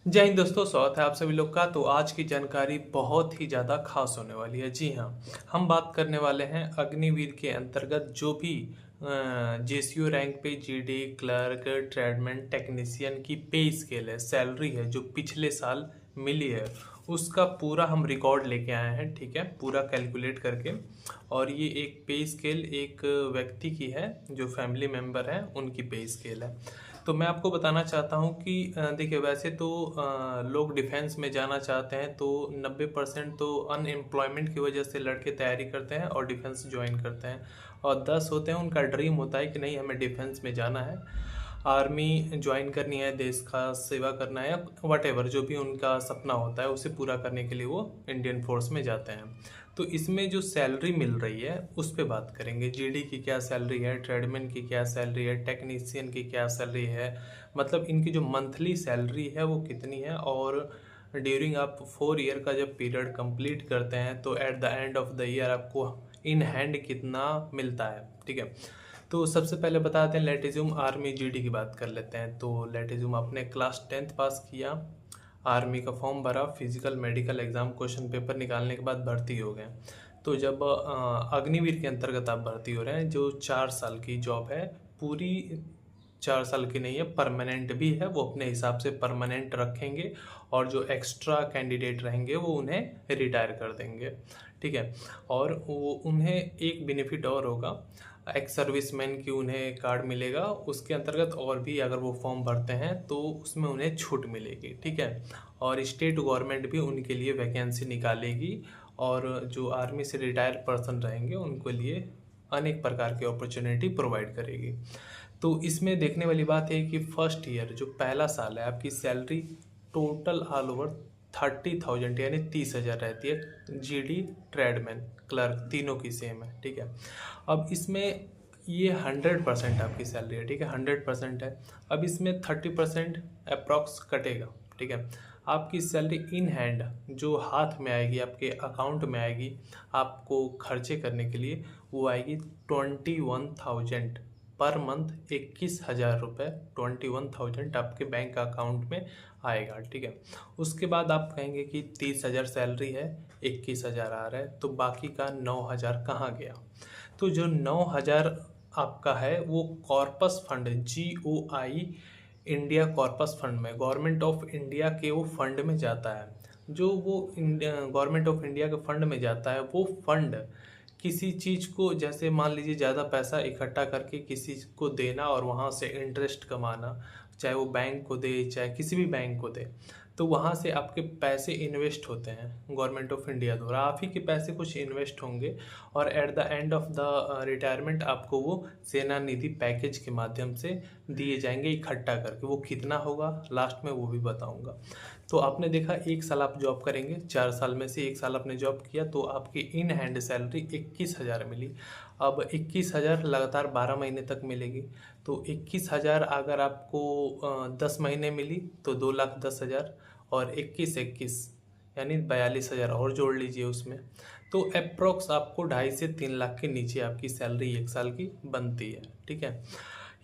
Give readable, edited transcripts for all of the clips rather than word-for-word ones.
जय हिंद दोस्तों, स्वागत है आप सभी लोग का। तो आज की जानकारी बहुत ही ज़्यादा खास होने वाली है। जी हाँ, हम बात करने वाले हैं अग्निवीर के अंतर्गत जो भी जेसीओ रैंक पे जीडी क्लर्क ट्रेडमैन टेक्नीशियन की पे स्केल है, सैलरी है जो पिछले साल मिली है, उसका पूरा हम रिकॉर्ड लेके आए हैं। ठीक है, पूरा कैलकुलेट करके। और ये एक पे स्केल एक व्यक्ति की है जो फैमिली मेम्बर हैं, उनकी पे स्केल है। तो मैं आपको बताना चाहता हूँ कि देखिए, वैसे तो लोग डिफेंस में जाना चाहते हैं तो 90% तो अनएम्प्लॉयमेंट की वजह से लड़के तैयारी करते हैं और डिफेंस ज्वाइन करते हैं, और 10 होते हैं उनका ड्रीम होता है कि नहीं, हमें डिफेंस में जाना है, आर्मी ज्वाइन करनी है, देश का सेवा करना है, या वट जो भी उनका सपना होता है उसे पूरा करने के लिए वो इंडियन फोर्स में जाते हैं। तो इसमें जो सैलरी मिल रही है उस पे बात करेंगे। जीडी की क्या सैलरी है, ट्रेडमैन की क्या सैलरी है, टेक्नीशियन की क्या सैलरी है, मतलब इनकी जो मंथली सैलरी है वो कितनी है, और ड्यूरिंग आप 4 ईयर का जब पीरियड कंप्लीट करते हैं तो at the end of the year आपको इन हैंड कितना मिलता है। ठीक है, तो सबसे पहले बताते हैं, लेटिज्यूम आर्मी जीडी की बात कर लेते हैं। तो लेटिज्यूम आपने क्लास 10th पास किया, आर्मी का फॉर्म भरा, physical medical exam question paper निकालने के बाद भर्ती हो गए। तो जब अग्निवीर के अंतर्गत आप भर्ती हो रहे हैं, जो 4 साल की जॉब है, पूरी 4 साल की नहीं है, परमानेंट भी है, वो अपने हिसाब से परमानेंट रखेंगे, और जो एक्स्ट्रा कैंडिडेट रहेंगे वो उन्हें रिटायर कर देंगे। ठीक है, और वो उन्हें एक बेनिफिट और होगा, एक्स सर्विसमैन की उन्हें कार्ड मिलेगा, उसके अंतर्गत और भी अगर वो फॉर्म भरते हैं तो उसमें उन्हें छूट मिलेगी। ठीक है, और स्टेट गवर्नमेंट भी उनके लिए वैकेंसी निकालेगी, और जो आर्मी से रिटायर पर्सन रहेंगे उनके लिए अनेक प्रकार की अपॉर्चुनिटी प्रोवाइड करेगी। तो इसमें देखने वाली बात है कि फर्स्ट ईयर जो पहला साल है, आपकी सैलरी टोटल ऑल ओवर 30,000 यानी 30,000 रहती है। जीडी ट्रेडमैन क्लर्क तीनों की सेम है। ठीक है, अब इसमें ये 100% आपकी सैलरी है। ठीक है, 100% है। अब इसमें 30% अप्रॉक्स कटेगा। ठीक है, आपकी सैलरी इन हैंड जो हाथ में आएगी, आपके अकाउंट में आएगी आपको खर्चे करने के लिए, वो आएगी 21,000 पर मंथ, 21,000 रुपये, 21,000 आपके बैंक अकाउंट में आएगा। ठीक है, उसके बाद आप कहेंगे कि 30,000 सैलरी है, 21,000 आ रहा है, तो बाकी का 9,000 कहाँ गया? तो जो 9,000 आपका है वो corpus fund, GOI India corpus fund में, गवर्नमेंट ऑफ इंडिया के वो फंड में जाता है। जो वो गवर्नमेंट ऑफ इंडिया के फंड में जाता है, वो फंड किसी चीज़ को, जैसे मान लीजिए ज़्यादा पैसा इकट्ठा करके किसी को देना और वहाँ से इंटरेस्ट कमाना, चाहे वो बैंक को दे चाहे किसी भी बैंक को दे, तो वहाँ से आपके पैसे इन्वेस्ट होते हैं गवर्नमेंट ऑफ इंडिया द्वारा, आप ही के पैसे कुछ इन्वेस्ट होंगे, और at the end of the retirement आपको वो सेना निधि पैकेज के माध्यम से दिए जाएंगे इकट्ठा करके। वो कितना होगा लास्ट में वो भी बताऊंगा। तो आपने देखा, 1 साल आप जॉब करेंगे, 4 साल में से 1 साल आपने जॉब किया तो आपकी इन हैंड सैलरी 21,000 मिली। अब 21,000 लगातार 12 महीने तक मिलेगी। तो 21,000 अगर आपको 10 महीने मिली तो 2,10,000, और 21 यानी 42,000 और जोड़ लीजिए उसमें, तो अप्रोक्स आपको 2.5 से 3 लाख के नीचे आपकी सैलरी 1 साल की बनती है। ठीक है,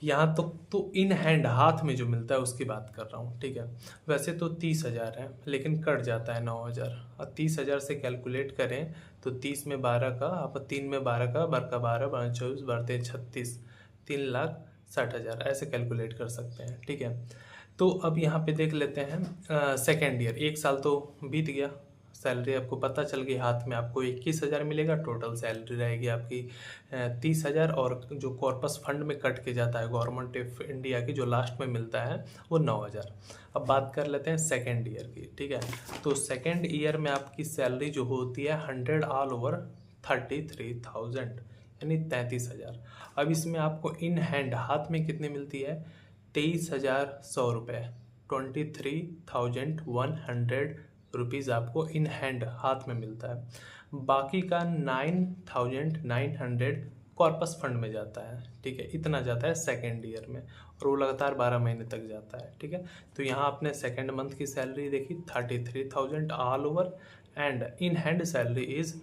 यहाँ तक तो इन हैंड हाथ में जो मिलता है उसकी बात कर रहा हूँ। ठीक है, वैसे तो 30,000 है लेकिन कट जाता है 9,000, और 30,000 से कैलकुलेट करें तो 30 में 12 का, आप 3 में 12 का, बर का 12, 24 बढ़ते 36, 3,60,000 ऐसे कैलकुलेट कर सकते हैं। ठीक है, तो अब यहाँ पे देख लेते हैं सेकेंड ईयर, 1 साल तो बीत गया, सैलरी आपको पता चल गई, हाथ में आपको 21,000 मिलेगा, टोटल सैलरी रहेगी आपकी 30,000, और जो कॉर्पस फंड में कट के जाता है गवर्नमेंट ऑफ इंडिया की, जो लास्ट में मिलता है वो 9,000। अब बात कर लेते हैं सेकेंड ईयर की। ठीक है, तो सेकेंड ईयर में आपकी सैलरी जो होती है 100 ऑल ओवर 33,000 यानी 33,000। अब इसमें आपको इन हैंड हाथ में कितनी मिलती है? 23,100 रुपये, 23,100 रुपीज़ आपको इन हैंड हाथ में मिलता है। बाकी का 9,900 कॉर्पस फंड में जाता है। ठीक है, इतना जाता है सेकेंड ईयर में, और वो लगातार 12 महीने तक जाता है। ठीक है, तो यहाँ आपने सेकेंड मंथ की सैलरी देखी 33,000 all over, and in hand salary is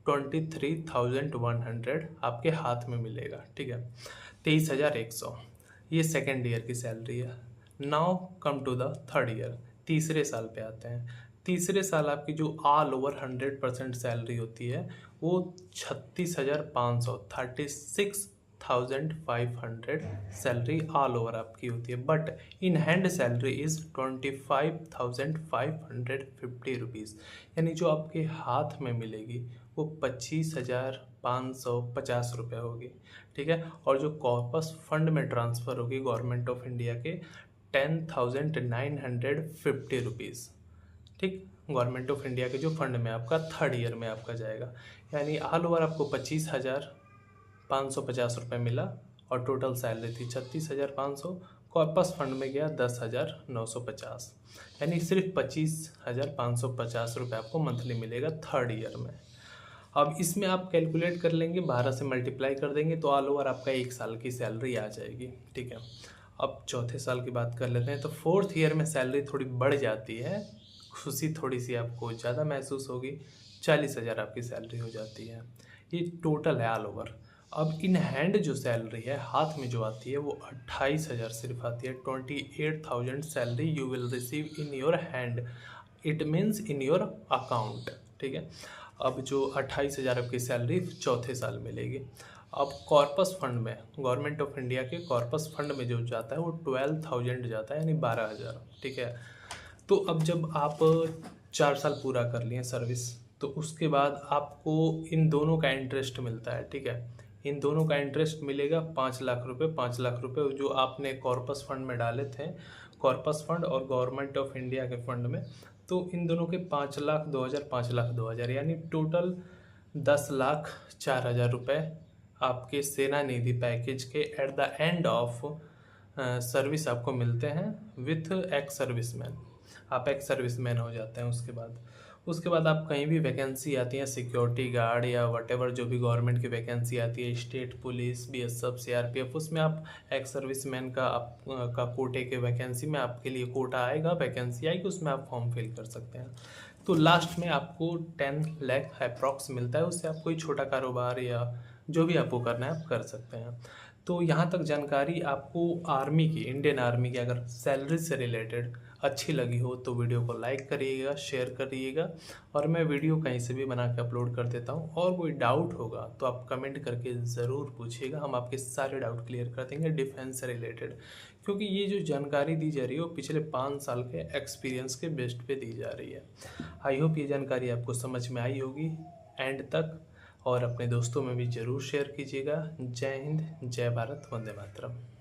23,100 आपके हाथ में मिलेगा। ठीक है, 23,100 ये सेकेंड ईयर की सैलरी है। Now come to the third year. तीसरे साल पे आते हैं। तीसरे साल आपकी जो ऑल ओवर 100% सैलरी होती है वो 36,500 36,500 सैलरी ऑल ओवर आपकी होती है। But in hand salary is 25,550 rupees, यानी जो आपके हाथ में मिलेगी वो 25,550 रुपये होगी। ठीक है। और जो कॉर्पस फंड में ट्रांसफ़र होगी गवर्नमेंट ऑफ इंडिया के 10,950 रुपीज़। ठीक, गवर्नमेंट ऑफ इंडिया के जो फंड में आपका थर्ड ईयर में आपका जाएगा, यानी ऑल ओवर आपको 25,550 रुपये मिला और टोटल सैलरी थी 36,500। कॉर्पस फंड में गया 10,950, यानी सिर्फ 25,550 रुपये आपको मंथली मिलेगा थर्ड ईयर में। अब इसमें आप कैलकुलेट कर लेंगे, 12 से मल्टीप्लाई कर देंगे तो ऑल ओवर आपका 1 साल की सैलरी आ जाएगी। ठीक है। अब चौथे साल की बात कर लेते हैं। तो फोर्थ ईयर में सैलरी थोड़ी बढ़ जाती है, खुशी थोड़ी सी आपको ज़्यादा महसूस होगी, 40,000 आपकी सैलरी हो जाती है। ये टोटल है ऑल ओवर। अब इन हैंड जो सैलरी है, हाथ में जो आती है, वो 28,000 सिर्फ आती है। 28,000 salary you will receive in your hand, it means in your account. ठीक है। अब जो 28,000 आपकी सैलरी चौथे साल मिलेगी। अब कॉर्पस फंड में, गवर्नमेंट ऑफ इंडिया के कॉर्पस फंड में जो जाता है वो 12,000 जाता है, यानी 12,000। ठीक है। तो अब जब आप 4 साल पूरा कर लिए सर्विस, तो उसके बाद आपको इन दोनों का इंटरेस्ट मिलता है। ठीक है। इन दोनों का इंटरेस्ट मिलेगा 5 लाख रुपए। 5 लाख रुपए जो आपने कॉर्पस फंड में डाले थे, कॉर्पस फंड और गवर्नमेंट ऑफ इंडिया के फंड में, तो इन दोनों के 5,02,000 5,02,000, यानी टोटल 10,04,000 रुपये आपके सेना निधि पैकेज के at the end of service आपको मिलते हैं विथ एक्स सर्विसमैन। आप एक्स सर्विसमैन हो जाते हैं। उसके बाद आप कहीं भी वैकेंसी आती है, सिक्योरिटी गार्ड या वटेवर जो भी गवर्नमेंट की वैकेंसी आती है, स्टेट पुलिस, बीएसएफ, सीआरपीएफ, उसमें आप एक्स सर्विसमैन का कोटे के वैकेंसी में आपके लिए कोटा आएगा, वैकेंसी आएगी, उसमें आप फॉर्म फिल कर सकते हैं। तो लास्ट में आपको 10 लाख अप्रॉक्स मिलता है। उससे आप कोई छोटा कारोबार या जो भी आपको करना है आप कर सकते हैं। तो यहाँ तक जानकारी आपको आर्मी की, इंडियन आर्मी की अगर सैलरी से रिलेटेड अच्छी लगी हो तो वीडियो को लाइक करिएगा, शेयर करिएगा, और मैं वीडियो कहीं से भी बना के अपलोड कर देता हूँ। और कोई डाउट होगा तो आप कमेंट करके ज़रूर पूछिएगा, हम आपके सारे डाउट क्लियर कर देंगे डिफेंस से रिलेटेड, क्योंकि ये जो जानकारी दी जा रही है वो पिछले 5 साल के एक्सपीरियंस के बेस्ट पे दी जा रही है। आई होप ये जानकारी आपको समझ में आई होगी एंड तक, और अपने दोस्तों में भी ज़रूर शेयर कीजिएगा। जय हिंद, जय भारत, वंदे मातरम।